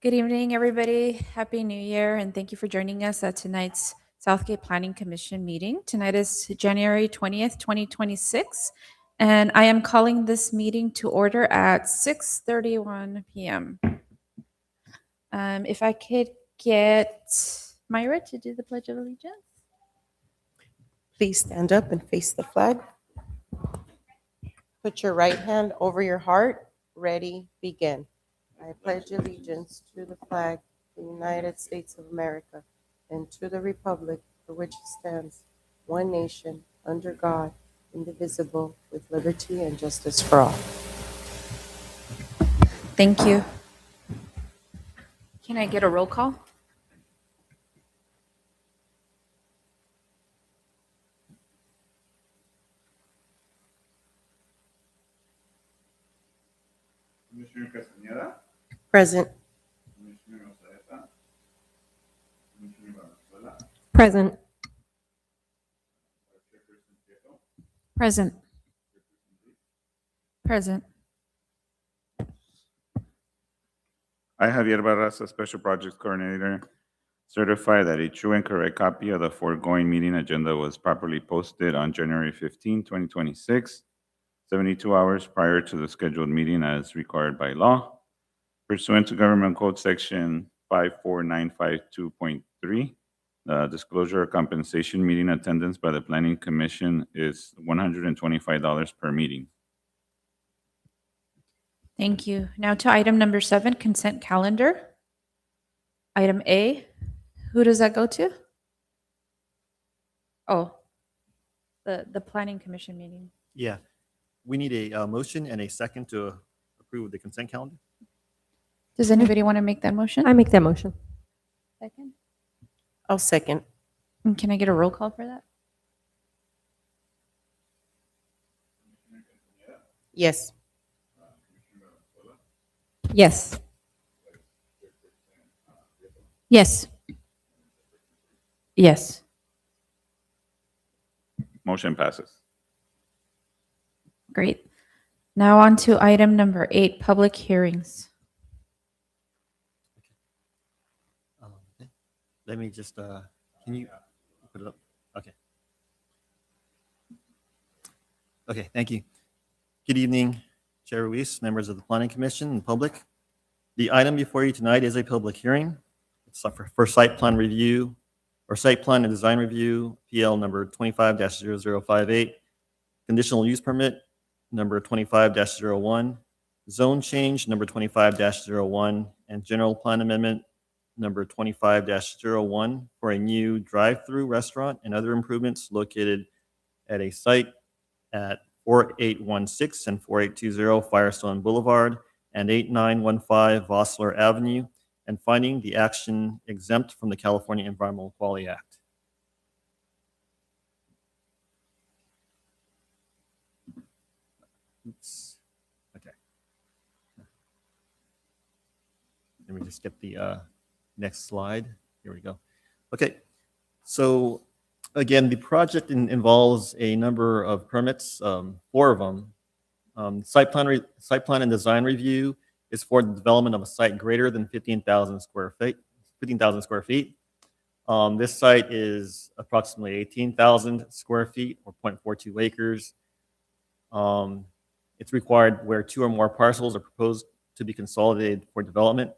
Good evening, everybody. Happy New Year, and thank you for joining us at tonight's Southgate Planning Commission meeting. Tonight is January 20th, 2026, and I am calling this meeting to order at 6:31 p.m. If I could get Myra to do the Pledge of Allegiance. Please stand up and face the flag. Put your right hand over your heart. Ready, begin. I pledge allegiance to the flag of the United States of America and to the republic for which it stands, one nation, under God, indivisible, with liberty and justice for all. Thank you. Can I get a roll call? Commissioner Castañeda, Present. Commissioner Osaeta, Commissioner Valenzuela, Present. Chairperson Prieto, Present. Present. I, Javier Barraza, Special Projects Coordinator, certify that a true and correct copy of the foregoing meeting agenda was properly posted on January 15, 2026, 72 hours prior to the scheduled meeting as required by law. Pursuant to Government Code Section 54952.3, the disclosure of compensation meeting attendance by the Planning Commission is $125 per meeting. Thank you. Now to item number 7, consent calendar. Item A, who does that go to? Oh, the Planning Commission meeting. Yeah, we need a motion and a second to approve the consent calendar. Does anybody want to make that motion? I make that motion. Second. I'll second. And can I get a roll call for that? Yes. Yes. Yes. Yes. Motion passes. Great. Now on to item number 8, public hearings. Okay. Let me just, can you put it up? Okay. Okay, thank you. Good evening, Chair Ruiz, members of the Planning Commission and public. The item before you tonight is a public hearing. It's for site plan review or site plan and design review, PL number 25-0058, conditional use permit number 25-01, zone change number 25-01, and general plan amendment number 25-01 for a new drive-through restaurant and other improvements located at a site at 4816 and 4820 Firestone Boulevard and 8915 Vossler Avenue, and finding the action exempt from the California Environmental Quality Act. Oops. Okay. Let me just get the next slide. Here we go. Okay. So again, the project involves a number of permits, 4 of them. Site plan and design review is for the development of a site greater than 15,000 square feet. This site is approximately 18,000 square feet or 0.42 acres. It's required where 2 or more parcels are proposed to be consolidated for development.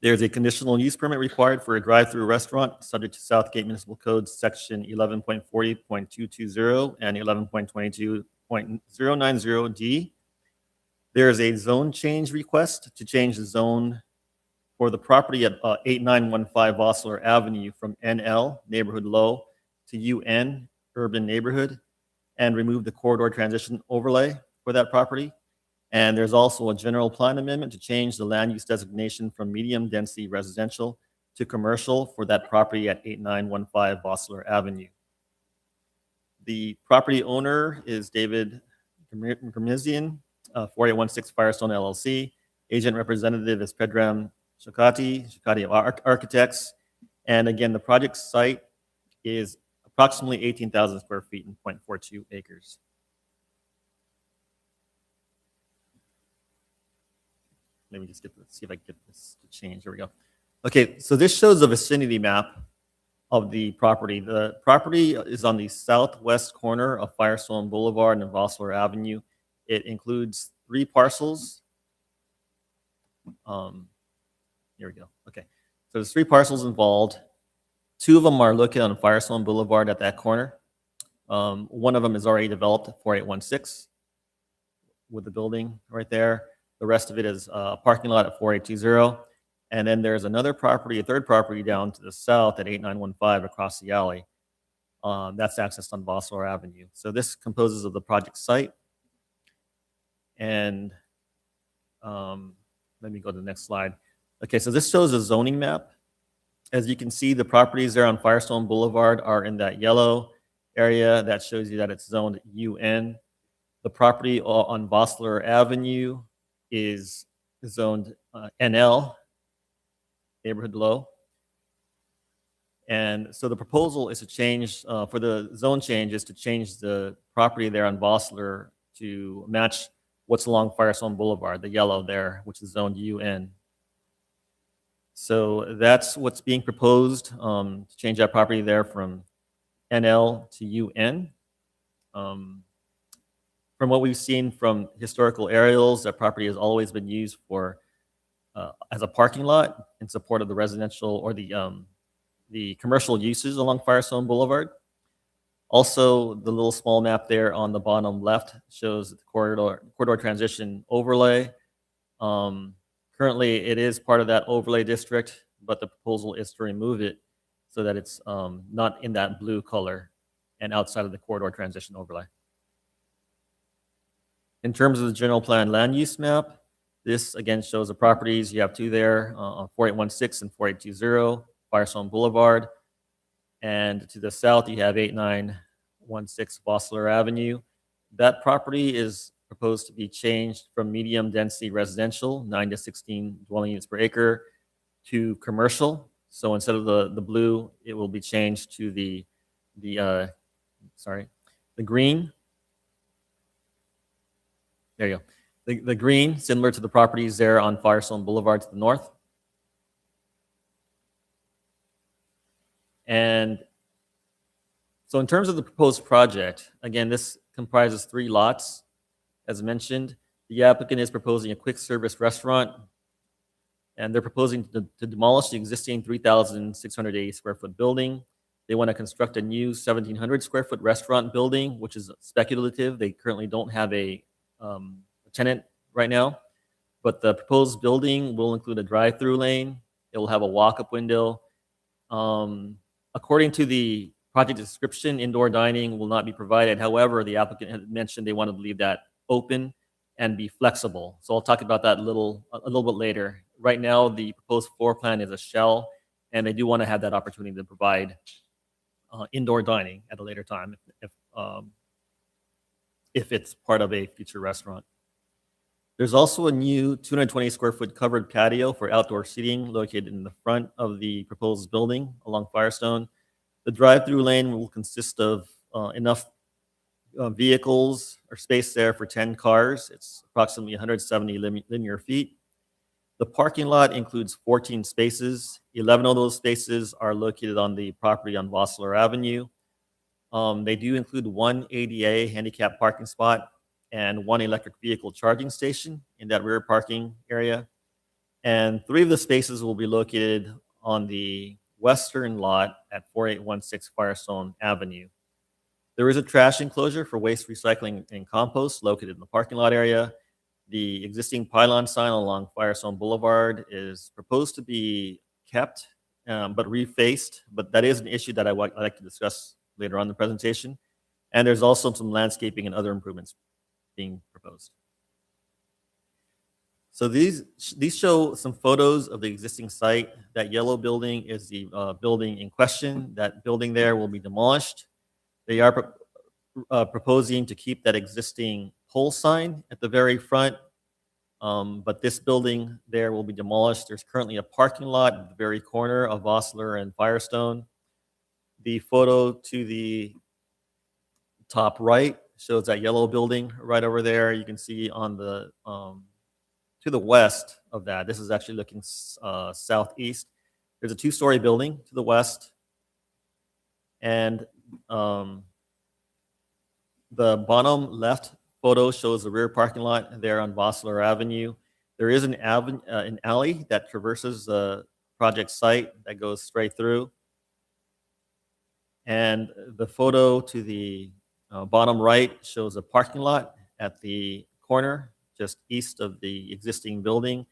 There's a conditional use permit required for a drive-through restaurant subject to Southgate Municipal Code Section 11.40.220 and 11.22.090D. There is a zone change request to change the zone for the property at 8915 Vossler Avenue from NL, Neighborhood Low, to UN, Urban Neighborhood, and remove the corridor transition overlay for that property. And there's also a general plan amendment to change the land use designation from medium density residential to commercial for that property at 8915 Vossler Avenue. The property owner is David Gurmizian, 4816 Firestone LLC. Agent representative is Pedram Shakati Architects. And again, the project site is approximately 18,000 square feet and 0.42 acres. let me just see if I can get this to change. Here we go. Okay, so this shows the vicinity map of the property. The property is on the southwest corner of Firestone Boulevard and Vossler Avenue. It includes 3 parcels. Here we go. Okay, so there's 3 parcels involved. 2 of them are located on Firestone Boulevard at that corner. One of them is already developed, 4816, with the building right there. The rest of it is a parking lot at 4820. And then there's another property, a third property down to the south at 8915 across the alley. That's accessed on Vossler Avenue. So this composes of the project site. And let me go to the next slide. Okay, so this shows a zoning map. As you can see, the properties there on Firestone Boulevard are in that yellow area. That shows you that it's zoned UN. The property on Vossler Avenue is zoned NL, neighborhood low. And so the proposal is to change, for the zone change, is to change the property there on Vossler to match what's along Firestone Boulevard, the yellow there, which is zoned UN. So that's what's being proposed, to change that property there from NL to UN. From what we've seen from historical aerials, that property has always been used for as a parking lot in support of the residential or the commercial uses along Firestone Boulevard. Also, the little small map there on the bottom left shows the corridor transition overlay. Currently, it is part of that overlay district, but the proposal is to remove it so that it's not in that blue color and outside of the corridor transition overlay. In terms of the general plan land use map, this again shows the properties. You have 2 there on 4816 and 4820, Firestone Boulevard. And to the south, you have 8916 Vossler Avenue. That property is proposed to be changed from medium density residential, 9 to 16 dwelling units per acre, to commercial. So instead of the blue, it will be changed to the green. There you go. The green, similar to the properties there on Firestone Boulevard to the north. And so in terms of the proposed project, again, this comprises 3 lots. As mentioned, the applicant is proposing a quick service restaurant, and they're proposing to demolish the existing 3,680 square foot building. They want to construct a new 1,700 square foot restaurant building, which is speculative. They currently don't have a tenant right now, but the proposed building will include a drive-through lane. It will have a walk-up window. According to the project description, indoor dining will not be provided. However, the applicant had mentioned they wanted to leave that open and be flexible. So I'll talk about that a little bit later. Right now, the proposed floor plan is a shell, and they do want to have that opportunity to provide indoor dining at a later time if it's part of a future restaurant. There's also a new 220 square foot covered patio for outdoor seating located in the front of the proposed building along Firestone. The drive-through lane will consist of enough vehicles or space there for 10 cars. It's approximately 170 linear feet. The parking lot includes 14 spaces. 11 of those spaces are located on the property on Vossler Avenue. They do include 1 ADA handicap parking spot and 1 electric vehicle charging station in that rear parking area. And 3 of the spaces will be located on the western lot at 4816 Firestone Avenue. There is a trash enclosure for waste recycling and compost located in the parking lot area. The existing pylon sign along Firestone Boulevard is proposed to be kept, but refaced, but that is an issue that I'd like to discuss later on in the presentation. And there's also some landscaping and other improvements being proposed. So these show some photos of the existing site. That yellow building is the building in question. That building there will be demolished. They are proposing to keep that existing pole sign at the very front, but this building there will be demolished. There's currently a parking lot at the very corner of Vossler and Firestone. The photo to the top right shows that yellow building right over there. You can see on the to the west of that, this is actually looking southeast. There's a two-story building to the west. And the bottom left photo shows the rear parking lot there on Vossler Avenue. There is an alley that traverses the project site that goes straight through. And the photo to the bottom right shows a parking lot at the corner, just east of the existing building.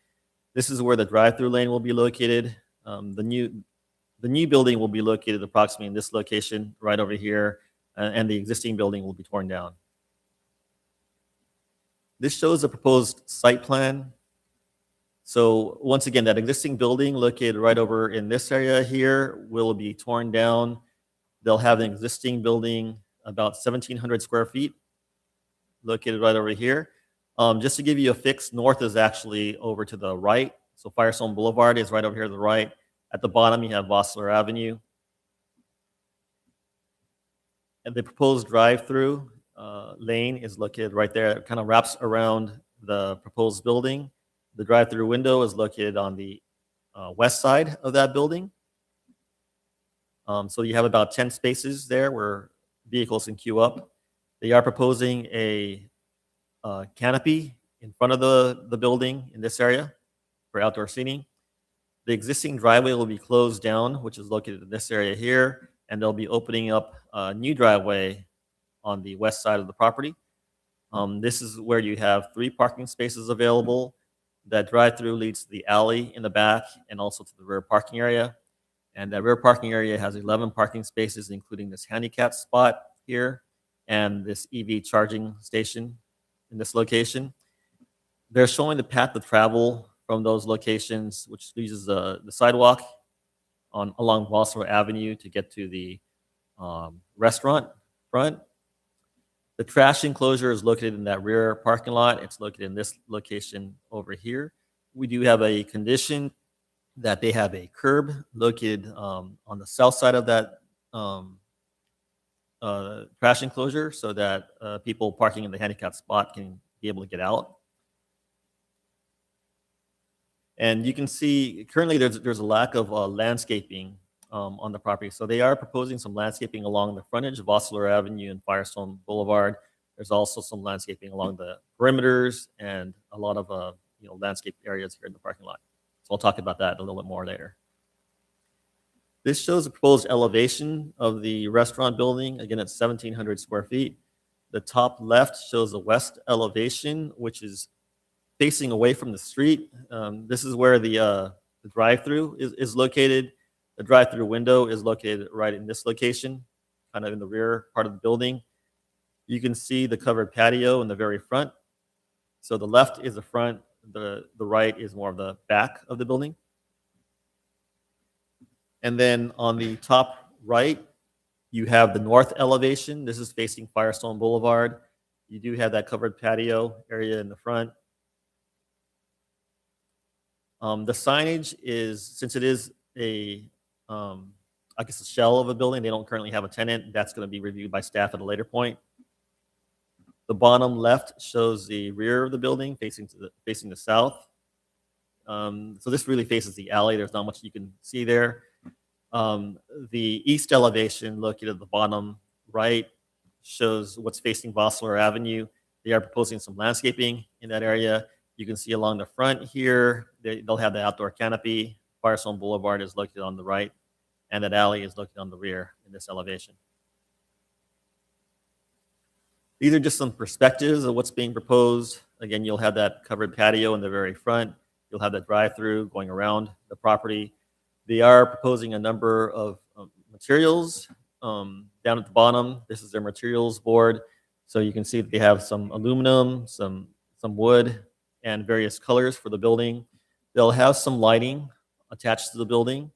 This is where the drive-through lane will be located. The new building will be located approximately in this location right over here, and the existing building will be torn down. This shows a proposed site plan. So once again, that existing building located right over in this area here will be torn down. They'll have an existing building about 1,700 square feet located right over here. Just to give you a fix, north is actually over to the right. So Firestone Boulevard is right over here to the right. At the bottom, you have Vossler Avenue. And the proposed drive-through lane is located right there. It kind of wraps around the proposed building. The drive-through window is located on the west side of that building. So you have about 10 spaces there where vehicles can queue up. They are proposing a canopy in front of the building in this area for outdoor seating. The existing driveway will be closed down, which is located in this area here, and they'll be opening up a new driveway on the west side of the property. This is where you have 3 parking spaces available. That drive-through leads to the alley in the back and also to the rear parking area. And that rear parking area has 11 parking spaces, including this handicap spot here and this EV charging station in this location. They're showing the path of travel from those locations, which uses the sidewalk along Vossler Avenue to get to the restaurant front. The trash enclosure is located in that rear parking lot. It's located in this location over here. We do have a condition that they have a curb located on the south side of that trash enclosure so that people parking in the handicap spot can be able to get out. And you can see currently there's a lack of landscaping on the property. So they are proposing some landscaping along the frontage of Vossler Avenue and Firestone Boulevard. There's also some landscaping along the perimeters and a lot of landscape areas here in the parking lot. So I'll talk about that a little bit more later. This shows the proposed elevation of the restaurant building. Again, it's 1,700 square feet. The top left shows the west elevation, which is facing away from the street. This is where the drive-through is located. The drive-through window is located right in this location, kind of in the rear part of the building. You can see the covered patio in the very front. So the left is the front, the right is more of the back of the building. And then on the top right, you have the north elevation. This is facing Firestone Boulevard. You do have that covered patio area in the front. The signage is, since it is a shell of a building, they don't currently have a tenant. That's going to be reviewed by staff at a later point. The bottom left shows the rear of the building facing the south. So this really faces the alley. There's not much you can see there. The east elevation located at the bottom right shows what's facing Vossler Avenue. They are proposing some landscaping in that area. You can see along the front here, they'll have the outdoor canopy. Firestone Boulevard is located on the right, and that alley is located on the rear in this elevation. These are just some perspectives of what's being proposed. Again, you'll have that covered patio in the very front. You'll have the drive-through going around the property. They are proposing a number of materials down at the bottom. This is their materials board. So you can see that they have some aluminum, some wood, and various colors for the building. They'll have some lighting attached to the building.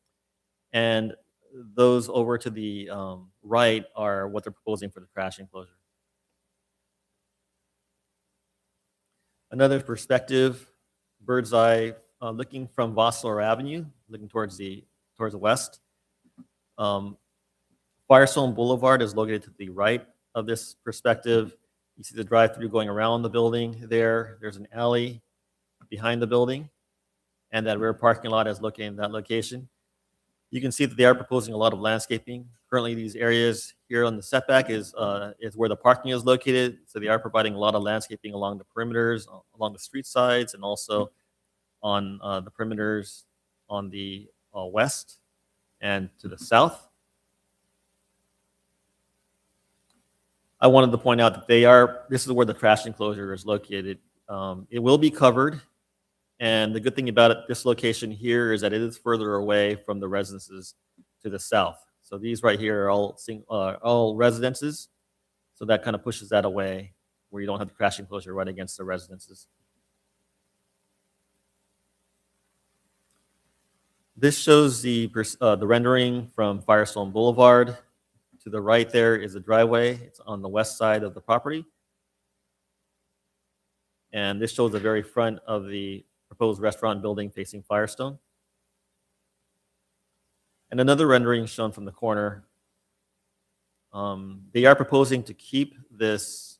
And those over to the right are what they're proposing for the trash enclosure. Another perspective, bird's eye, looking from Vossler Avenue, looking towards the west. Firestone Boulevard is located to the right of this perspective. You see the drive-through going around the building there. There's an alley behind the building, and that rear parking lot is located in that location. You can see that they are proposing a lot of landscaping. Currently, these areas here on the setback is where the parking is located. So they are providing a lot of landscaping along the perimeters, along the street sides, and also on the perimeters on the west and to the south. I wanted to point out that this is where the trash enclosure is located. It will be covered. And the good thing about it, this location here is that it is further away from the residences to the south. So these right here are all residences. So that kind of pushes that away where you don't have the crash enclosure right against the residences. This shows the rendering from Firestone Boulevard. To the right there is a driveway. It's on the west side of the property. And this shows the very front of the proposed restaurant building facing Firestone. And another rendering shown from the corner. They are proposing to keep this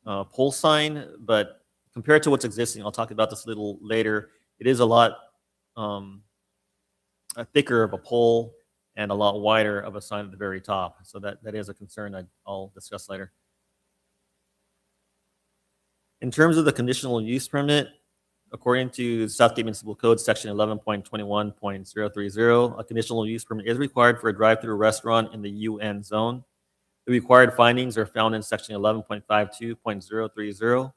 pole sign, but compared to what's existing, I'll talk about this a little later, it is a lot thicker of a pole and a lot wider of a sign at the very top. So that is a concern I'll discuss later. In terms of the conditional use permit, according to Southgate Municipal Code, section 11.21.030, a conditional use permit is required for a drive-through restaurant in the UN zone. The required findings are found in section 11.52.030.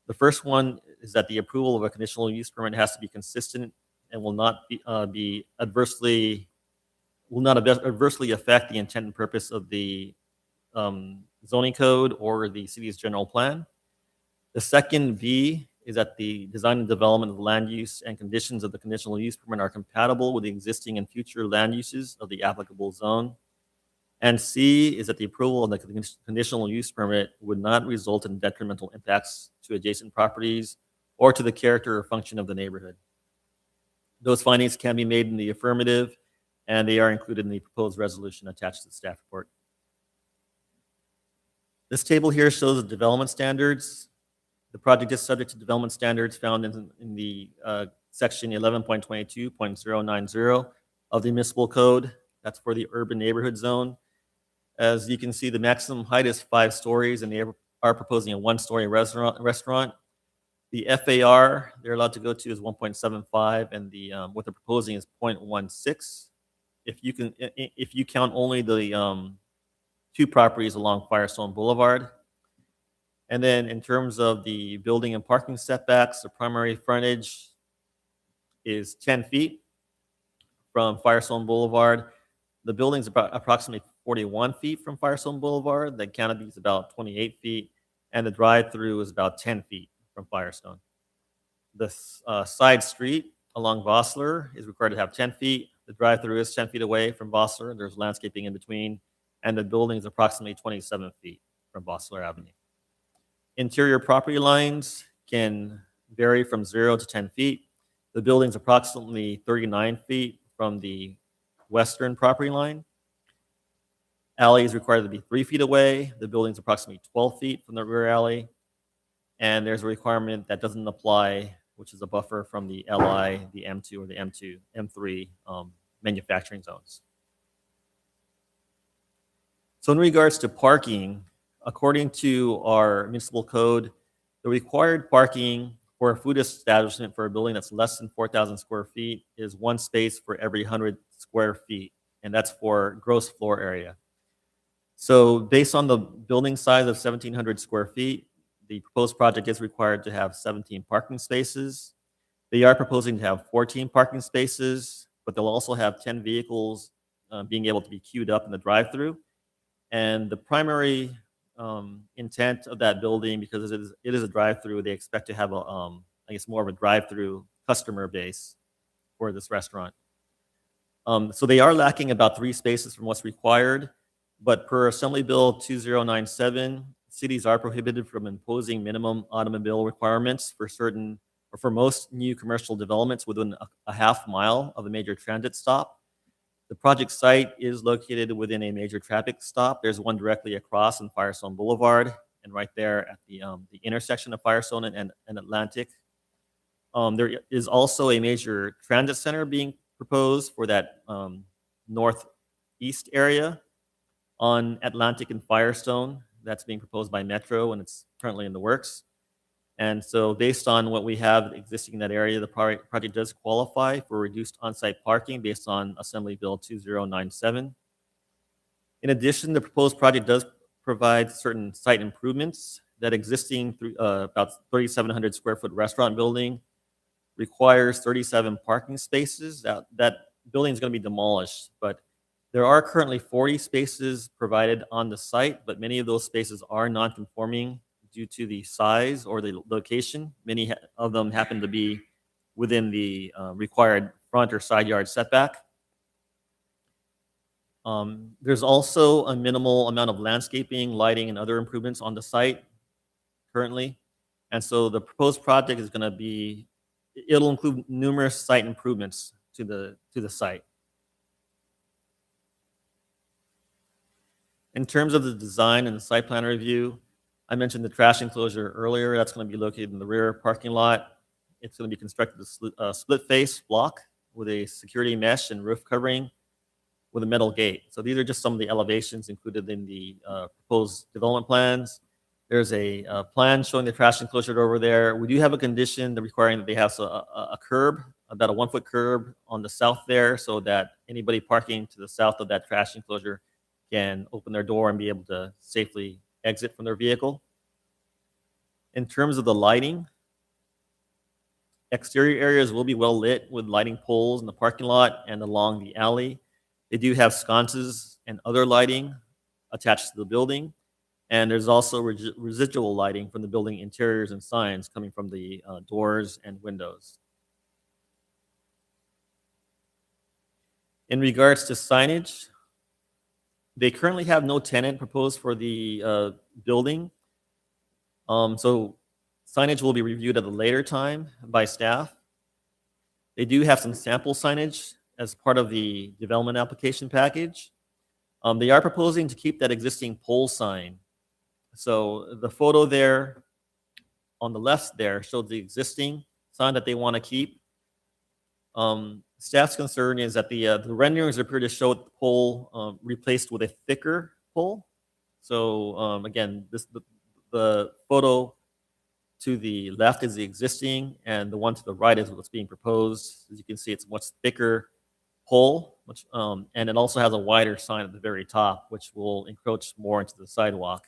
The first one is that the approval of a conditional use permit has to be consistent and will not adversely affect the intent and purpose of the zoning code or the city's general plan. The second B is that the design and development of the land use and conditions of the conditional use permit are compatible with the existing and future land uses of the applicable zone. And C is that the approval of the conditional use permit would not result in detrimental impacts to adjacent properties or to the character or function of the neighborhood. Those findings can be made in the affirmative, and they are included in the proposed resolution attached to the staff report. This table here shows the development standards. The project is subject to development standards found in the section 11.22.090 of the municipal code. That's for the urban neighborhood zone. As you can see, the maximum height is 5 stories, and they are proposing a 1-story restaurant. The FAR they're allowed to go to is 1.75, and what they're proposing is 0.16. If you count only the 2 properties along Firestone Boulevard. And then in terms of the building and parking setbacks, the primary frontage is 10 feet from Firestone Boulevard. The building's about approximately 41 feet from Firestone Boulevard. The canopy is about 28 feet, and the drive-through is about 10 feet from Firestone. The side street along Vossler is required to have 10 feet. The drive-through is 10 feet away from Vossler. There's landscaping in between, and the building is approximately 27 feet from Vossler Avenue. Interior property lines can vary from 0 to 10 feet. The building's approximately 39 feet from the western property line. Alley is required to be 3 feet away. The building's approximately 12 feet from the rear alley. And there's a requirement that doesn't apply, which is a buffer from the LI, the M2, or the M3 manufacturing zones. So in regards to parking, according to our municipal code, the required parking for a food establishment for a building that's less than 4,000 square feet is 1 space for every 100 square feet, and that's for gross floor area. So based on the building size of 1,700 square feet, the proposed project is required to have 17 parking spaces. They are proposing to have 14 parking spaces, but they'll also have 10 vehicles being able to be queued up in the drive-through. And the primary intent of that building, because it is a drive-through, they expect to have I guess more of a drive-through customer base for this restaurant. So they are lacking about 3 spaces from what's required, but per Assembly Bill 2097, cities are prohibited from imposing minimum automobile requirements for most new commercial developments within a half mile of a major transit stop. The project site is located within a major traffic stop. There's one directly across on Firestone Boulevard, and right there at the intersection of Firestone and Atlantic. There is also a major transit center being proposed for that northeast area on Atlantic and Firestone. That's being proposed by Metro, and it's currently in the works. And so based on what we have existing in that area, the project does qualify for reduced on-site parking based on Assembly Bill 2097. In addition, the proposed project does provide certain site improvements. That existing about 3,700 square foot restaurant building requires 37 parking spaces. That building is going to be demolished, but there are currently 40 spaces provided on the site, but many of those spaces are non-conforming due to the size or the location. Many of them happen to be within the required front or side yard setback. There's also a minimal amount of landscaping, lighting, and other improvements on the site currently. And so the proposed project is going to be, it'll include numerous site improvements to the site. In terms of the design and the site plan review, I mentioned the trash enclosure earlier. That's going to be located in the rear parking lot. It's going to be constructed a split face block with a security mesh and roof covering with a metal gate. So these are just some of the elevations included in the proposed development plans. There's a plan showing the trash enclosure over there. We do have a condition requiring that they have a curb, about a 1 foot curb on the south there, so that anybody parking to the south of that trash enclosure can open their door and be able to safely exit from their vehicle. In terms of the lighting, exterior areas will be well lit with lighting poles in the parking lot and along the alley. They do have sconces and other lighting attached to the building. And there's also residual lighting from the building interiors and signs coming from the doors and windows. In regards to signage, they currently have no tenant proposed for the building. So signage will be reviewed at a later time by staff. They do have some sample signage as part of the development application package. They are proposing to keep that existing pole sign. So the photo there on the left there shows the existing sign that they want to keep. Staff's concern is that the renderings appear to show the pole replaced with a thicker pole. So again, the photo to the left is the existing, and the one to the right is what's being proposed. As you can see, it's a much thicker pole, and it also has a wider sign at the very top, which will encroach more into the sidewalk.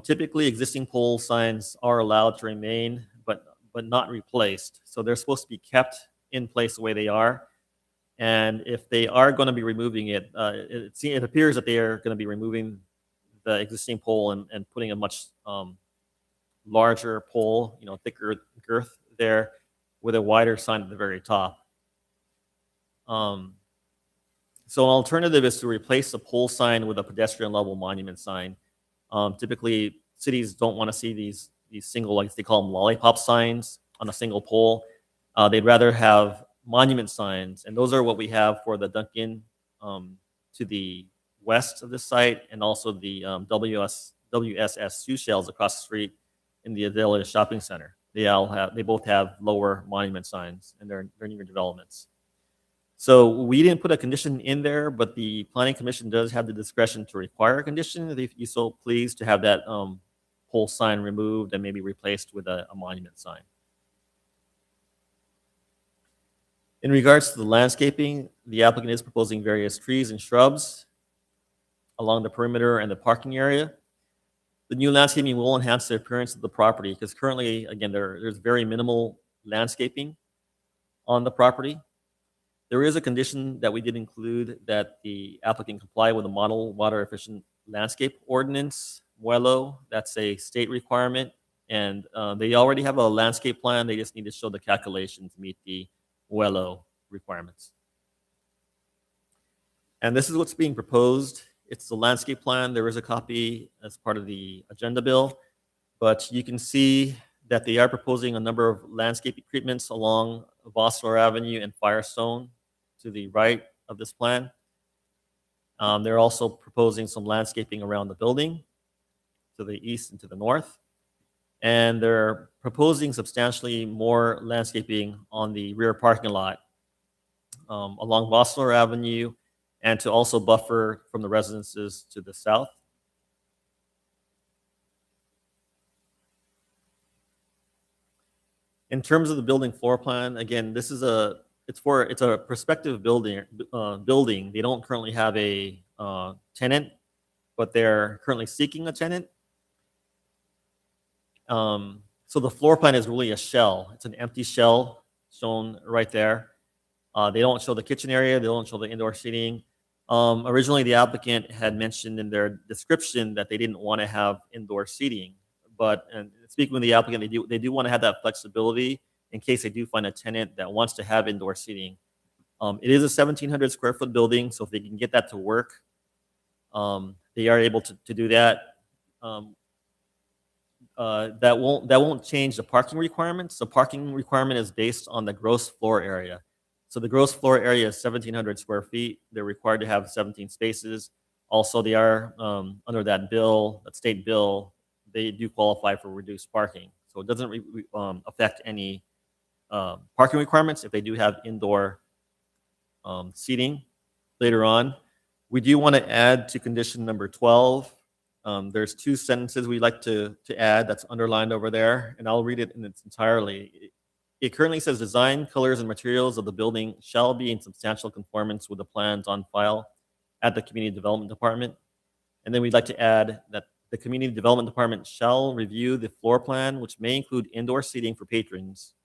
Typically, existing pole signs are allowed to remain, but not replaced. So they're supposed to be kept in place the way they are. And if they are going to be removing it, it appears that they are going to be removing the existing pole and putting a much larger pole, thicker girth there with a wider sign at the very top. So an alternative is to replace the pole sign with a pedestrian level monument sign. Typically, cities don't want to see these single, like they call them lollipop signs on a single pole. They'd rather have monument signs, and those are what we have for the Dunkin' to the west of this site, and also the WSS shoe shells across the street in the Adelia Shopping Center. They both have lower monument signs, and they're newer developments. So we didn't put a condition in there, but the Planning Commission does have the discretion to require a condition if you're so pleased to have that pole sign removed and maybe replaced with a monument sign. In regards to the landscaping, the applicant is proposing various trees and shrubs along the perimeter and the parking area. The new landscaping will enhance the appearance of the property because currently, again, there's very minimal landscaping on the property. There is a condition that we did include that the applicant comply with the Model Water Efficient Landscape Ordinance, WELO. That's a state requirement, and they already have a landscape plan. They just need to show the calculation to meet the WELO requirements. And this is what's being proposed. It's the landscape plan. There is a copy as part of the agenda bill, but you can see that they are proposing a number of landscape treatments along Vossler Avenue and Firestone to the right of this plan. They're also proposing some landscaping around the building to the east and to the north. And they're proposing substantially more landscaping on the rear parking lot along Vossler Avenue, and to also buffer from the residences to the south. In terms of the building floor plan, again, this is it's a prospective building. They don't currently have a tenant, but they're currently seeking a tenant. So the floor plan is really a shell. It's an empty shell shown right there. They don't show the kitchen area. They don't show the indoor seating. Originally, the applicant had mentioned in their description that they didn't want to have indoor seating. But and speaking with the applicant, they do want to have that flexibility in case they do find a tenant that wants to have indoor seating. It is a 1,700 square foot building, so if they can get that to work, they are able to do that. That won't change the parking requirements. The parking requirement is based on the gross floor area. So the gross floor area is 1,700 square feet. They're required to have 17 spaces. Also, they are under that bill, that state bill, they do qualify for reduced parking. So it doesn't affect any parking requirements if they do have indoor seating later on. We do want to add to condition number 12. There's two sentences we'd like to add that's underlined over there, and I'll read it in its entirety. It currently says design, colors, and materials of the building shall be in substantial conformance with the plans on file at the Community Development Department. And then we'd like to add that the Community Development Department shall review the floor plan, which may include indoor seating for patrons.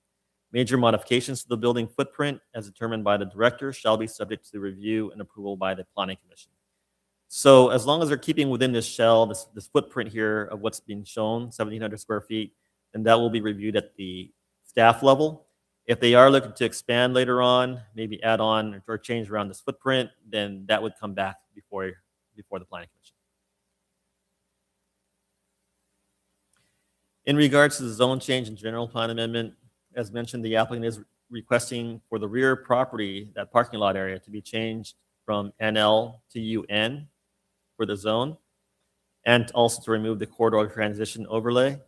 Major modifications to the building footprint as determined by the director shall be subject to review and approval by the Planning Commission. So as long as they're keeping within this shell, this footprint here of what's being shown, 1,700 square feet, then that will be reviewed at the staff level. If they are looking to expand later on, maybe add on or change around this footprint, then that would come back before the Planning Commission. In regards to the zone change and general plan amendment, as mentioned, the applicant is requesting for the rear property, that parking lot area, to be changed from NL to UN for the zone, and also to remove the corridor transition overlay.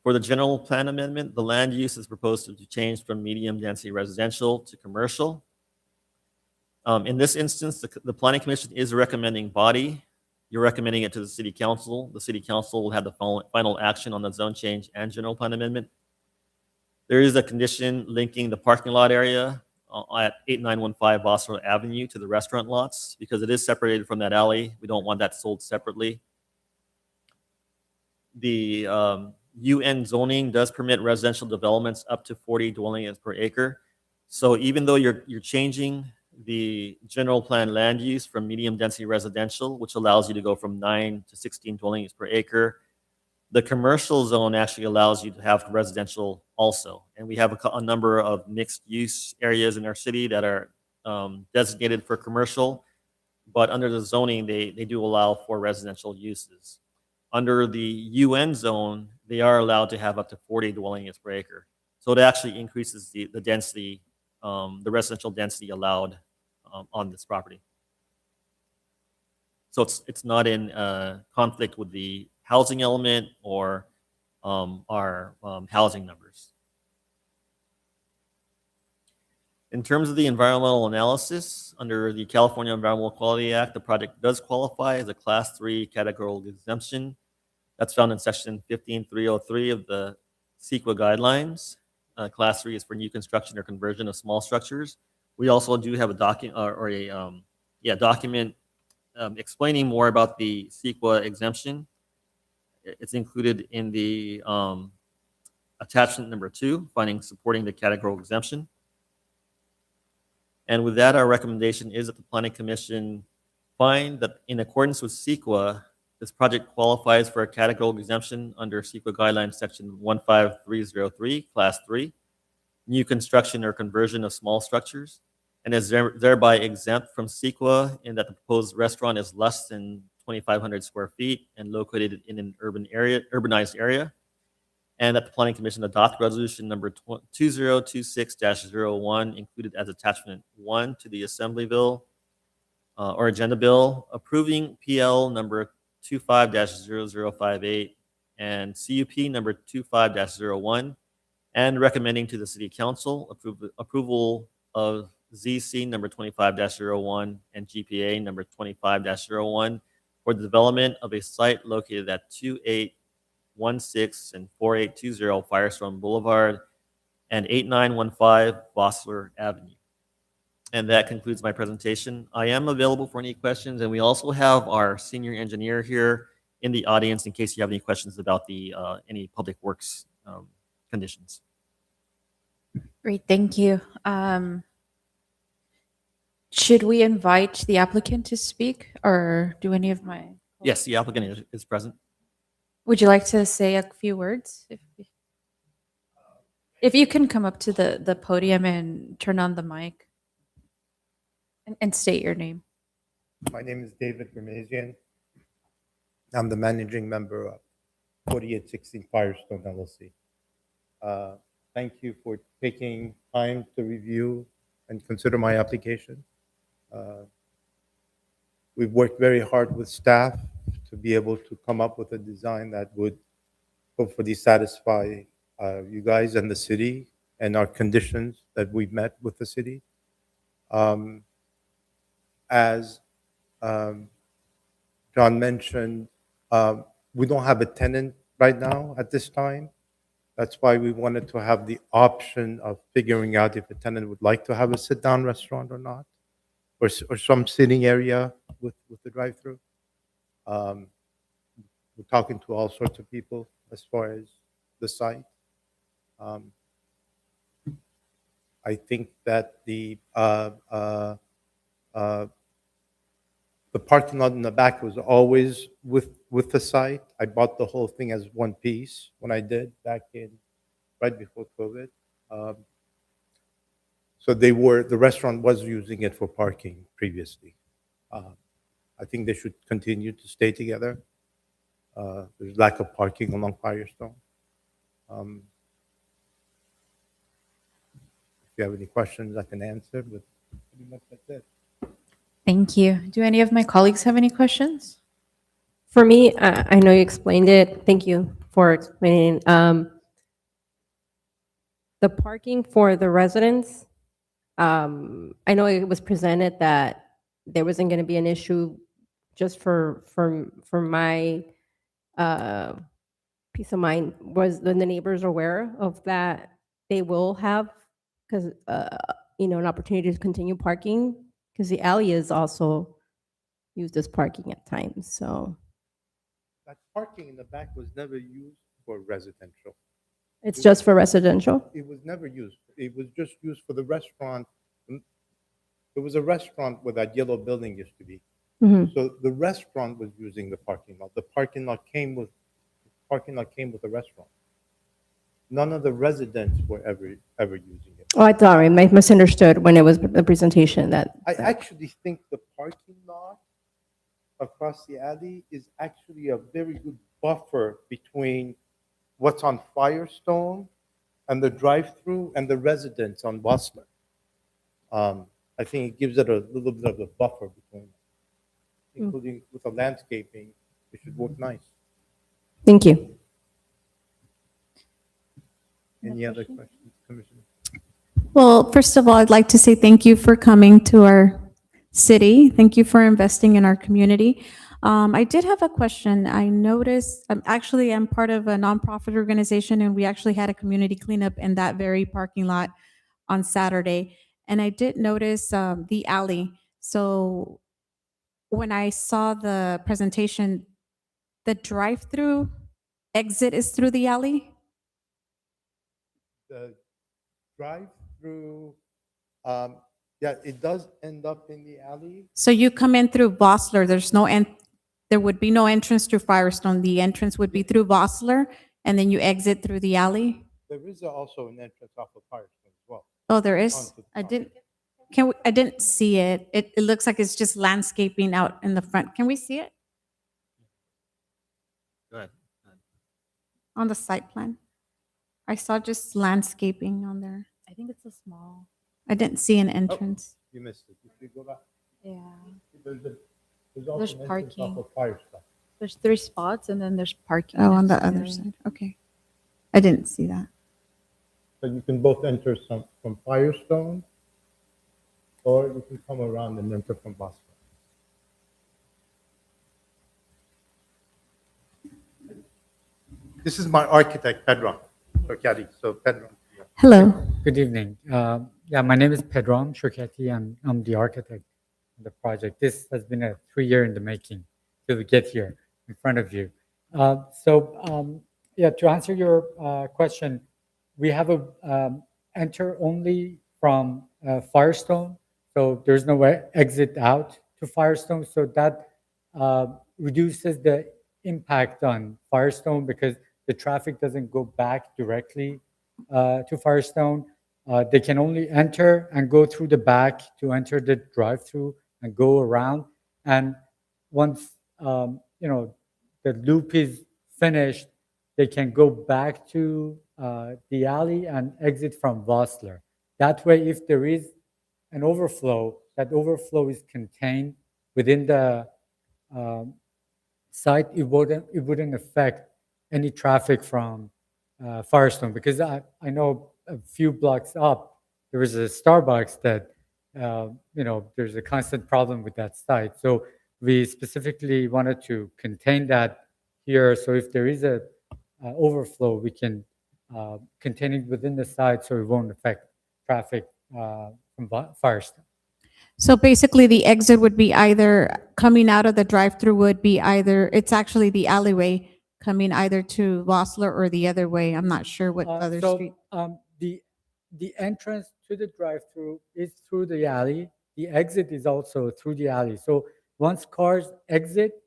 For the general plan amendment, the land use is proposed to change from medium density residential to commercial. In this instance, the Planning Commission is recommending body. You're recommending it to the City Council. The City Council will have the final action on the zone change and general plan amendment. There is a condition linking the parking lot area at 8915 Vossler Avenue to the restaurant lots because it is separated from that alley. We don't want that sold separately. The UN zoning does permit residential developments up to 40 dwelling units per acre. So even though you're changing the general plan land use from medium density residential, which allows you to go from 9 to 16 dwelling units per acre, the commercial zone actually allows you to have residential also. And we have a number of mixed use areas in our city that are designated for commercial, but under the zoning, they do allow for residential uses. Under the UN zone, they are allowed to have up to 40 dwelling units per acre. So it actually increases the density, the residential density allowed on this property. So it's not in conflict with the housing element or our housing numbers. In terms of the environmental analysis, under the California Environmental Quality Act, the project does qualify as a Class 3 categorical exemption. That's found in Section 15303 of the CEQA guidelines. Class 3 is for new construction or conversion of small structures. We also do have a document explaining more about the CEQA exemption. It's included in the attachment number 2, finding supporting the categorical exemption. And with that, our recommendation is that the Planning Commission find that in accordance with CEQA, this project qualifies for a categorical exemption under CEQA guidelines section 15303, class 3, new construction or conversion of small structures, and is thereby exempt from CEQA in that the proposed restaurant is less than 2,500 square feet and located in an urbanized area, and that the Planning Commission adopt resolution number 2026-01 included as attachment 1 to the Assembly Bill or Agenda Bill approving PL number 25-0058 and CUP number 25-01, and recommending to the City Council approval of ZC number 25-01 and GPA number 25-01 for the development of a site located at 2816 and 4820 Firestone Boulevard and 8915 Vossler Avenue. And that concludes my presentation. I am available for any questions, and we also have our senior engineer here in the audience in case you have any questions about the any public works conditions. Great, thank you. Should we invite the applicant to speak, or do any of my? Yes, the applicant is present. Would you like to say a few words? If you can come up to the podium and turn on the mic and state your name. My name is David Gramasian. I'm the managing member of 4816 Firestone LLC. Thank you for taking time to review and consider my application. We've worked very hard with staff to be able to come up with a design that would hopefully satisfy you guys and the city and our conditions that we've met with the city. As John mentioned, we don't have a tenant right now at this time. That's why we wanted to have the option of figuring out if a tenant would like to have a sit-down restaurant or not, or some sitting area with the drive-through. We're talking to all sorts of people as far as the site. I think that the parking lot in the back was always with the site. I bought the whole thing as one piece when I did back in right before COVID. So the restaurant was using it for parking previously. I think they should continue to stay together. There's lack of parking along Firestone. If you have any questions, I can answer, but pretty much that's it. Thank you. Do any of my colleagues have any questions? For me, I know you explained it. Thank you for explaining. The parking for the residents, I know it was presented that there wasn't going to be an issue just for my peace of mind. Was the neighbors aware of that? They will have, because an opportunity to continue parking, because the alley is also used as parking at times. So That parking in the back was never used for residential. it's just for residential. It was never used. It was just used for the restaurant. There was a restaurant where that yellow building used to be. Mhm. So the restaurant was using the parking lot. The parking lot came with the restaurant. None of the residents were ever using it. Oh, I thought I misunderstood when it was the presentation that. I actually think the parking lot across the alley is actually a very good buffer between what's on Firestone and the drive-through and the residents on Vossler. I think it gives it a little bit of a buffer between, including with the landscaping. It should work nice. Thank you. Any other questions, Commissioner? Well, first of all, I'd like to say thank you for coming to our city. Thank you for investing in our community. I did have a question. I noticed, I'm part of a nonprofit organization, and we actually had a community cleanup in that very parking lot on Saturday. And I did notice the alley. So when I saw the presentation, the drive-through exit is through the alley? The drive-through, yeah, it does end up in the alley. So you come in through Vossler, there would be no entrance to Firestone. The entrance would be through Vossler, and then you exit through the alley? There is also an entrance off of Firestone as well. Oh, there is? Onto the I property. didn't see it. It looks like it's just landscaping out in the front. Can we see it Go ahead. on the site plan? I saw just landscaping on there. I think it's a small. I didn't see an entrance. You missed it. If you go back, Yeah. there's There's also an entrance off parking. of Firestone. There's 3 spots and then there's parking. Oh, on the next to other it. side. Okay. I didn't see that. So you can both enter from Firestone, or you can come around and enter from Boston. This is my architect, Pedro Shorkati. So Pedro. Hello. Good evening. Yeah, my name is Pedram Shorkati. I'm the architect of the project. This has been a 3-year in the making to get here in front of you. Yeah, to answer your question, we have a enter only from Firestone, so there's no exit out to Firestone. So that reduces the impact on Firestone because the traffic doesn't go back directly to Firestone. They can only enter and go through the back to enter the drive-through and go around. And once the loop is finished, they can go back to the alley and exit from Vossler. That way, if there is an overflow, that overflow is contained within the site. It wouldn't affect any traffic from Firestone, because I know a few blocks up there is a Starbucks that there's a constant problem with that site. So we specifically wanted to contain that here. So if there is a overflow, we can contain it within the site so it won't affect traffic from Firestone. So basically, the exit would be either coming out of the drive-through would be either, it's actually the alleyway coming either to Vossler or the other way. I'm not sure what other street. The entrance to the drive-through is through the alley. The exit is also through the alley. So once cars exit,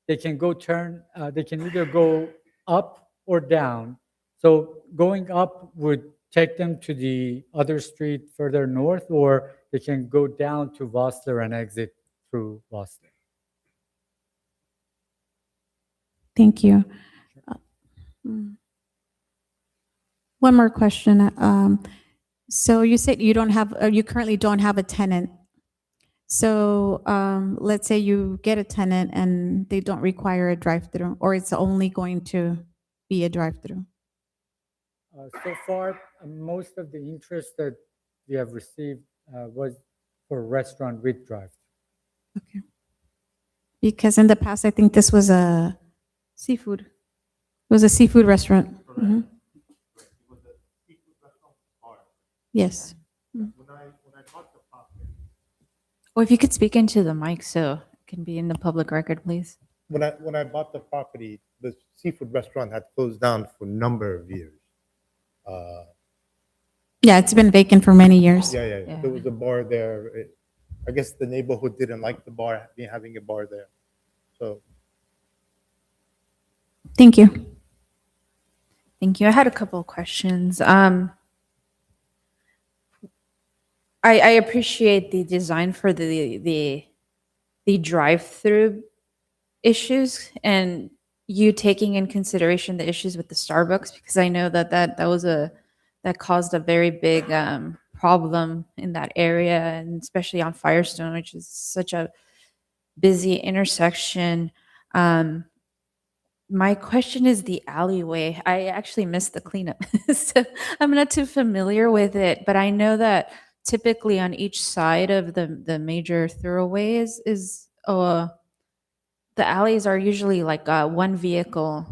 they can go turn. They can either go up or down. So going up would take them to the other street further north, or they can go down to Vossler and exit through Vossler. Thank you. One more question. So you said you don't have, you currently don't have a tenant. So let's say you get a tenant and they don't require a drive-through, or it's only going to be a drive-through. So far, most of the interest that we have received was for a restaurant with drive. Okay. Because in the past, I think this was a seafood. It was a seafood restaurant. Mhm. Yes. Or if you could speak into the mic so it can be in the public record, please. When I bought the property, the seafood restaurant had closed down for a number of years. Yeah, it's been vacant for many years. Yeah. Yeah. There was a bar there. I guess the neighborhood didn't like the bar, having a bar there. So Thank you. Thank you. I had a couple of questions. I appreciate the design for the drive-through issues and you taking in consideration the issues with the Starbucks, because I know that caused a very big problem in that area, and especially on Firestone, which is such a busy intersection. My question is the alleyway. I actually missed the cleanup, so I'm not too familiar with it, but I know that typically on each side of the major thoroughways is the alleys are usually like one vehicle,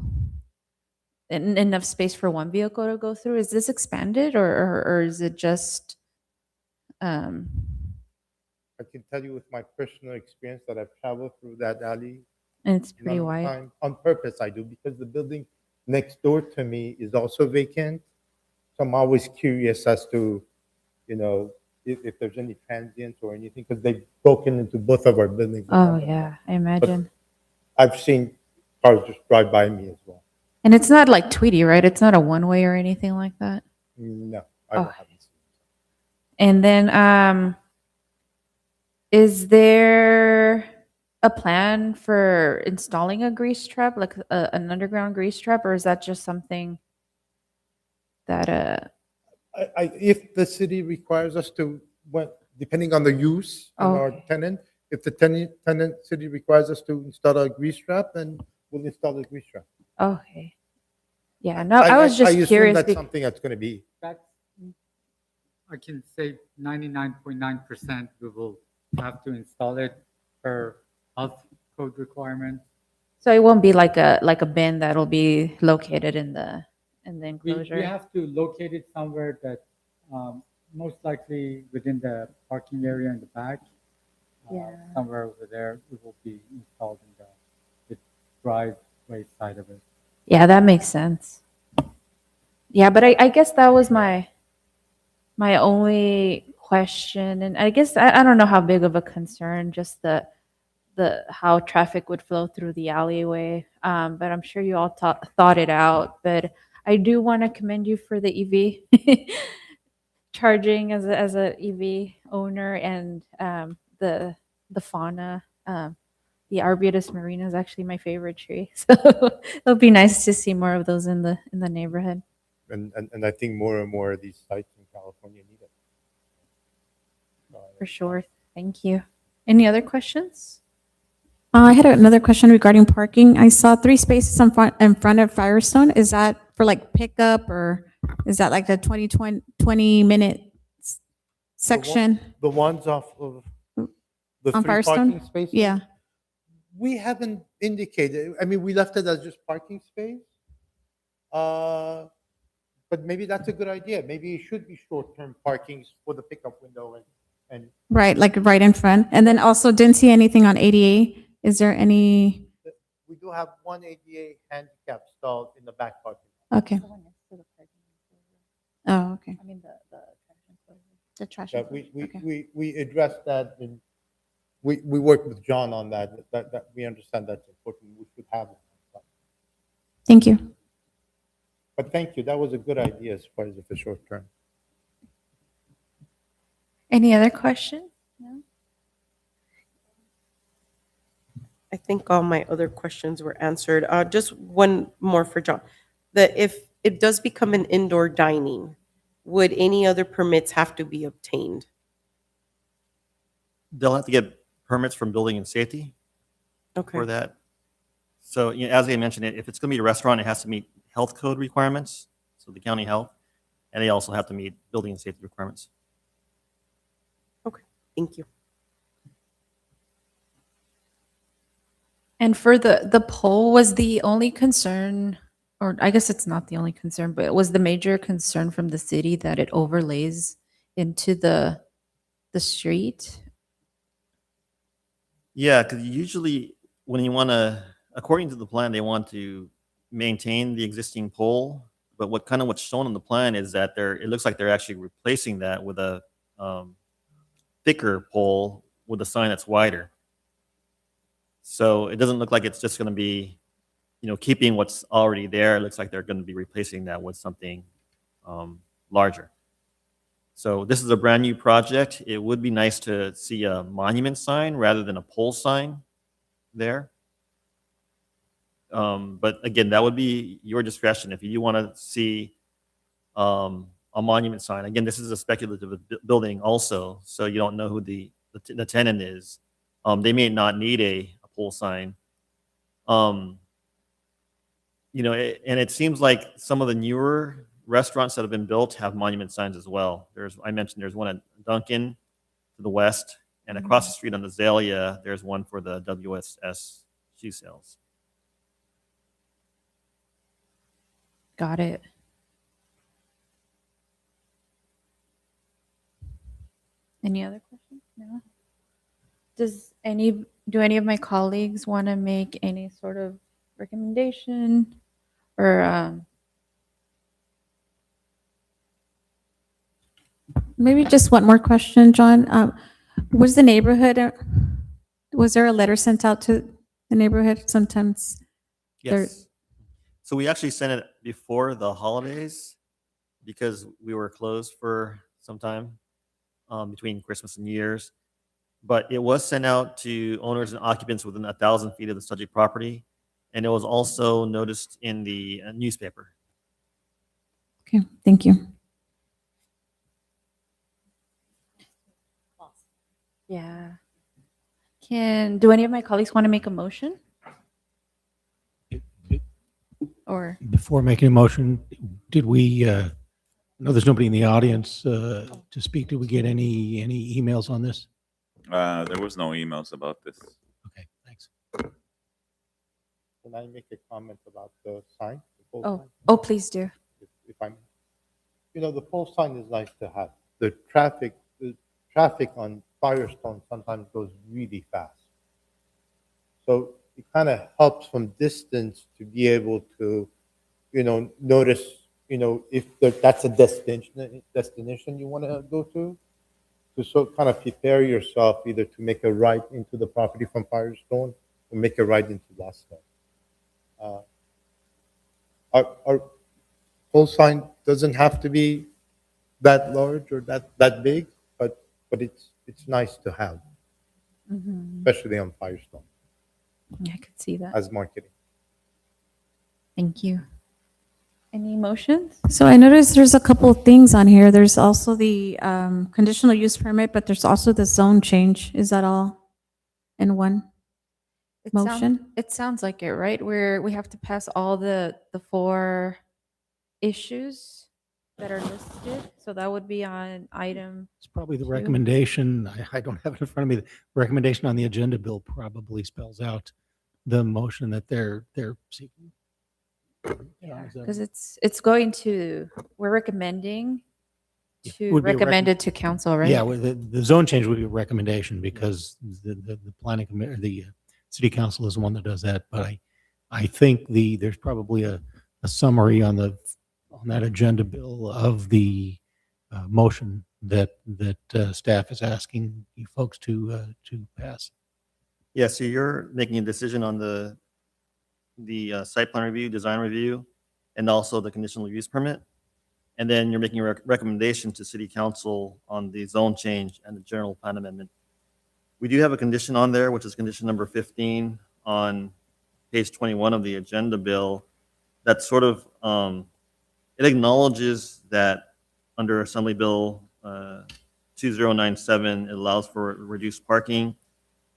enough space for one vehicle to go through. Is this expanded or is it just I can tell you with my personal experience that I've traveled through that alley. and it's pretty none of the wide? time. On purpose, I do, because the building next door to me is also vacant. So I'm always curious as to, if there's any transients or anything, because they've broken into both of our buildings. Oh yeah, I imagine. I've seen cars just drive by me as well. And it's not like Tweety, right? It's not a one-way or anything like that. No, Oh. haven't seen. And then, is there a plan for installing a grease trap, like an underground grease trap, or is that just something that If the city requires us to, depending on the use and Oh, our okay. tenant, If the tenant city requires us to install a grease trap, then we'll install a grease trap. Okay. Yeah, no, I was just assume curious. that's bec- something that's going to be. That's, I can say 99.9% we will have to install it per health code requirement. So it won't be like a bin that'll be located in the We enclosure. have to locate it somewhere that, most likely within the parking area in the back. Yeah. Somewhere over there, it will be installed in the driveway side of it. Yeah, that makes sense. Yeah, but I guess that was my only question, and I guess I don't know how big of a concern, just the how traffic would flow through the alleyway. But I'm sure you all thought it out. But I do want to commend you for the EV charging as a EV owner, and the fauna. The Arbutus marina is actually my favorite tree, so it'll be nice to see more of those in the neighborhood. And I think more and more of these sites in California need it. For sure. Thank you. Any other questions? I had another question regarding parking. I saw 3 spaces in front of Firestone. Is that for like pickup, or is that like the 20-minute section The ones off of the on 3 Firestone? parking spaces? Yeah. We haven't indicated, I mean, we left it as just parking space. But maybe that's a good idea. Maybe it should be short-term parkings for the pickup window and Right, like right in front. And then also didn't see anything on ADA. Is there any? we do have one ADA handicap stall in the back parking lot. Okay. Oh, okay. I mean the The trash. That we Okay. we addressed that, and we worked with John on that we understand that's important. We should have it. Thank you. But thank you. That was a good idea as far as the short term. Any other questions? No? I think all my other questions were answered. Just one more for John. If it does become an indoor dining, would any other permits have to be obtained? They'll have to get permits from building and safety Okay, for that. So, as I mentioned, if it's going to be a restaurant, it has to meet health code requirements, so the county health, and they also have to meet building and safety requirements. thank you. And for the poll, was the only concern, or I guess it's not the only concern, but was the major concern from the city that it overlays into the street? Yeah, because usually when you want to, according to the plan, they want to maintain the existing pole. But what's shown on the plan is that it looks like they're actually replacing that with a thicker pole with a sign that's wider. So it doesn't look like it's just going to be, keeping what's already there. It looks like they're going to be replacing that with something larger. So this is a brand new project. It would be nice to see a monument sign rather than a pole sign there. But again, that would be your discretion. If you want to see a monument sign, again, this is a speculative building also, so you don't know who the tenant is. They may not need a pole sign. And it seems like some of the newer restaurants that have been built have monument signs as well. I mentioned there's one at Dunkin' to the west, and across the street on Azalea, there's one for the WSS shoe sales. Got it. Any other questions? No? Do any of my colleagues want to make any sort of recommendation or Maybe just one more question, John. Was the neighborhood, was there a letter sent out to the neighborhood sometimes? There- Yes. So we actually sent it before the holidays because we were closed for some time between Christmas and New Year's. But it was sent out to owners and occupants within 1,000 feet of the subject property. And it was also noticed in the newspaper. Okay, thank you. yeah. Do any of my colleagues want to make a motion? Or, Before making a motion, did we, I know there's nobody in the audience to speak. Did we get any emails on this? There was no emails about this. Okay, thanks. Can I make a comment about the sign? the pole oh, sign? oh, please do. If I'm, the pole sign is nice to have. The traffic on Firestone sometimes goes really fast. So it kind of helps from distance to be able to, notice, if that's a destination you want to go to so kind of prepare yourself either to make a right into the property from Firestone or make a right into Boston. Our pole sign doesn't have to be that large or that big, but it's nice to have, especially on Firestone Yeah, I could see that. as marketing. Thank you. Any motions? So I noticed there's a couple of things on here. There's also the conditional use permit, but there's also the zone change. Is that all in one? It Motion? It sounds like it, right? We have to pass all the 4 issues that are listed. So that would be on item, It's probably the Two. recommendation. I don't have it in front of me. The recommendation on the agenda bill probably spells out the motion that they're seeking. Is that- because it's going to, we're recommending It to would be a recommend it to council, right? Yeah, well, the zone change would be a recommendation because the planning committee, the city council is the one that does that. But I think there's probably a summary on that agenda bill of the motion that staff is asking you folks to pass. Yeah, so you're making a decision on the site plan review, design review, and also the conditional use permit. And then you're making a recommendation to city council on the zone change and the general plan amendment. We do have a condition on there, which is condition number 15 on page 21 of the agenda bill. That sort of, it acknowledges that under Assembly Bill 2097, it allows for reduced parking,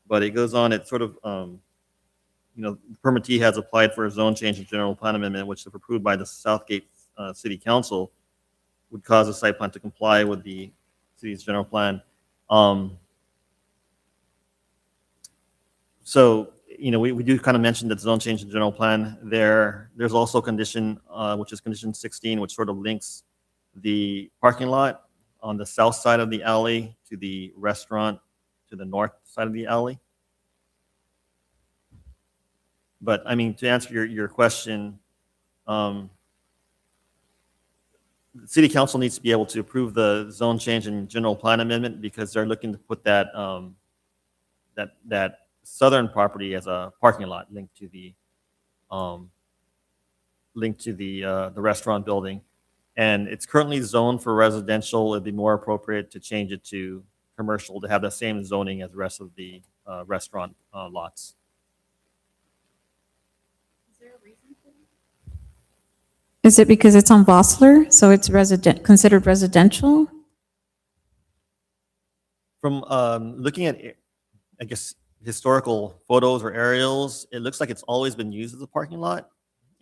but it goes on, it sort of, the permittee has applied for a zone change and general plan amendment, which if approved by the Southgate City Council, would cause the site plan to comply with the city's general plan. So, we do kind of mention that zone change and general plan there. There's also condition, which is condition 16, which sort of links the parking lot on the south side of the alley to the restaurant to the north side of the alley. But I mean, to answer your question, the city council needs to be able to approve the zone change and general plan amendment because they're looking to put that that southern property as a parking lot linked to the restaurant building. And it's currently zoned for residential. It'd be more appropriate to change it to commercial to have the same zoning as the rest of the restaurant lots. Is it because it's on Vossler, so it's considered residential? From looking at, I guess, historical photos or aerials, it looks like it's always been used as a parking lot.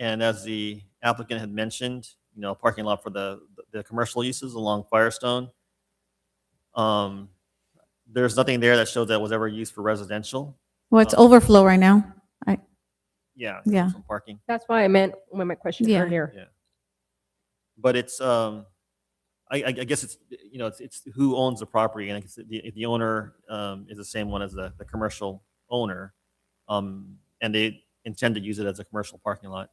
And as the applicant had mentioned, a parking lot for the commercial uses along Firestone. There's nothing there that shows that was ever used for residential. Well, it's overflow right now. Yeah. Yeah. Some parking. That's why I meant when my question Yeah. earlier. Yeah. But it's, I guess it's, it's who owns the property. And I guess if the owner is the same one as the commercial owner, and they intend to use it as a commercial parking lot.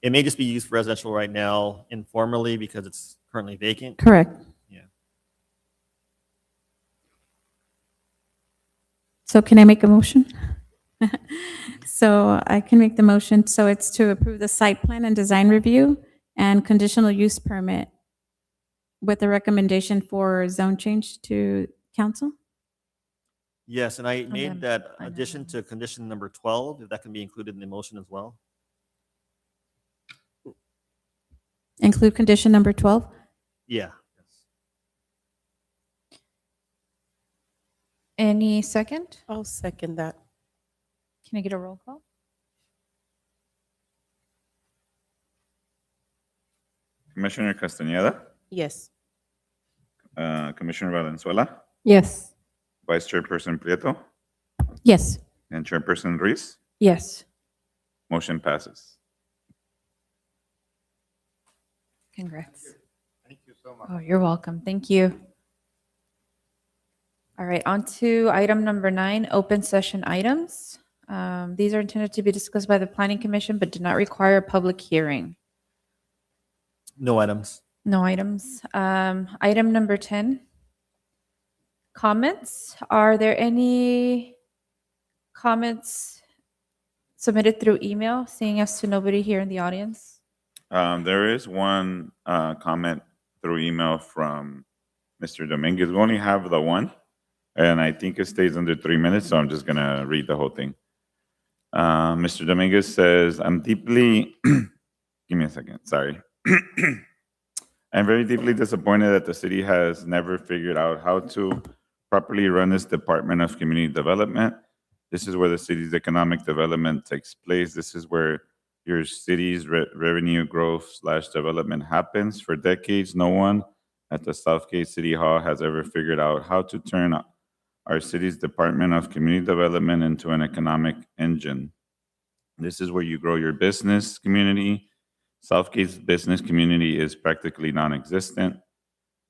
It may just be used for residential right now informally because it's currently vacant. Correct. Yeah. So can I make a motion? So I can make the motion. So it's to approve the site plan and design review and conditional use permit with a recommendation for zone change to council? Yes, and I then made that final addition to condition number 12, if that can be included in the motion as well. Include condition number 12? Yeah. Any second? I'll second that. Can I get a roll call? Commissioner Castañeda, Yes. Commissioner Valenzuela, Yes. Vice Chairperson Prieto, Yes. and Chairperson Ruiz. Yes. Motion passes. Congrats. Thank you so much. Oh, you're welcome. Thank you. All right, on to item number 9, open session items. These are intended to be discussed by the Planning Commission, but do not require a public hearing. No items. No items. Item number 10, comments. Are there any comments submitted through email, seeing as to nobody here in the audience? There is one comment through email from Mr. Dominguez. We only have the one, and I think it stays under 3 minutes, so I'm just going to read the whole thing. Mr. Dominguez says, I'm deeply, give me a second, sorry. I'm very deeply disappointed that the city has never figured out how to properly run its Department of Community Development. This is where the city's economic development takes place. This is where your city's revenue growth / development happens. For decades, no one at the Southgate City Hall has ever figured out how to turn our city's Department of Community Development into an economic engine. This is where you grow your business community. Southgate's business community is practically non-existent.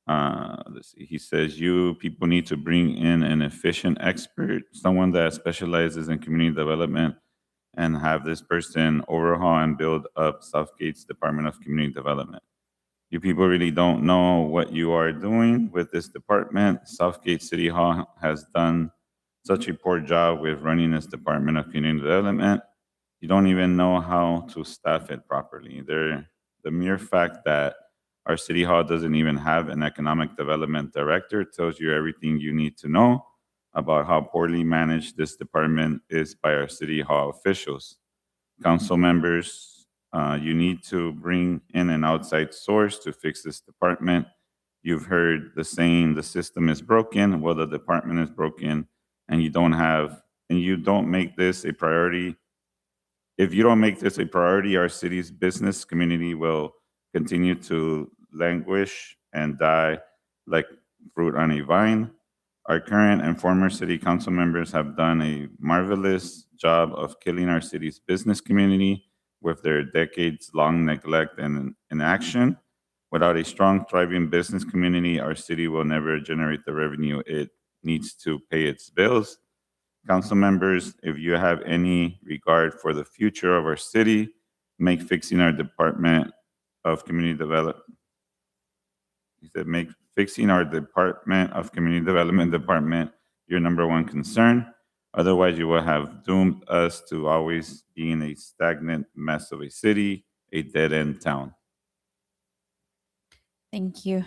Let's see. He says you people need to bring in an efficient expert, someone that specializes in community development, and have this person overhaul and build up Southgate's Department of Community Development. You people really don't know what you are doing with this department. Southgate City Hall has done such a poor job with running this Department of Community Development. You don't even know how to staff it properly. The mere fact that our City Hall doesn't even have an economic development director tells you everything you need to know about how poorly managed this department is by our City Hall officials. Council members, you need to bring in an outside source to fix this department. You've heard the saying, the system is broken. Well, the department is broken, and you don't make this a priority. If you don't make this a priority, our city's business community will continue to languish and die like fruit on a vine. Our current and former city council members have done a marvelous job of killing our city's business community with their decades-long neglect and inaction. Without a strong, thriving business community, our city will never generate the revenue it needs to pay its bills. Council members, if you have any regard for the future of our city, make fixing our Department of Community Development. He said, make fixing our Department of Community Development department your #1 concern. Otherwise, you will have doomed us to always being a stagnant mess of a city, a dead-end town. Thank you.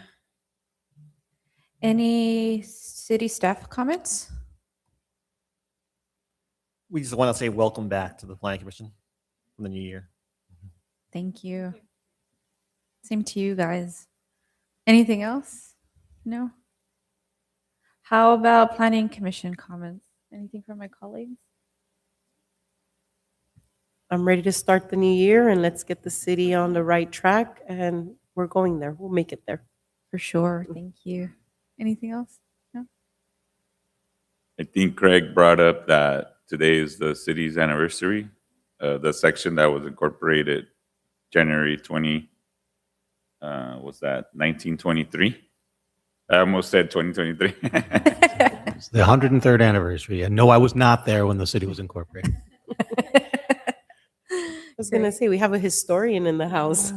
Any city staff comments? We just want to say welcome back to the Planning Commission from the new year. Thank you. Same to you guys. Anything else? No? How about Planning Commission comments? Anything from my colleagues? I'm ready to start the new year and let's get the city on the right track, and we're going there. We'll make it there. For sure. Thank you. Anything else? I think Craig brought up that today is the city's anniversary. The section that was incorporated January 20, was that 1923? I almost said 2023. It's the 103rd anniversary. And no, I was not there when the city was incorporated. I was going to say, we have a historian in the house.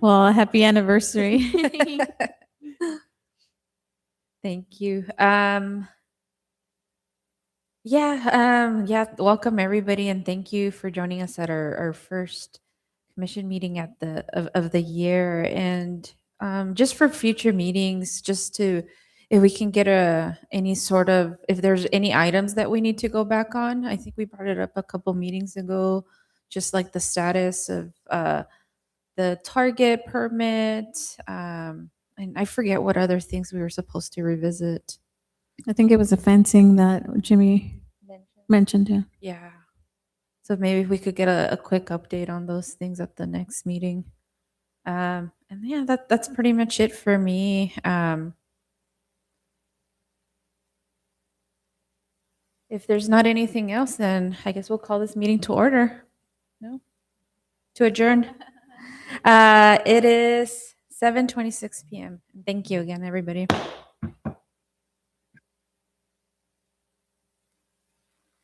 Well, happy anniversary. Thank you. Welcome everybody, and thank you for joining us at our first commission meeting at of the year. And just for future meetings, if we can get if there's any items that we need to go back on. I think we brought it up a couple meetings ago, just like the status of the Target permit, and I forget what other things we were supposed to revisit. I think it was the fencing that Jimmy mentioned, yeah. Yeah. So maybe if we could get a quick update on those things at the next meeting. And yeah, that's pretty much it for me. If there's not anything else, then I guess we'll call this meeting to order. No? To adjourn. It is 7:26 p.m. Thank you again, everybody.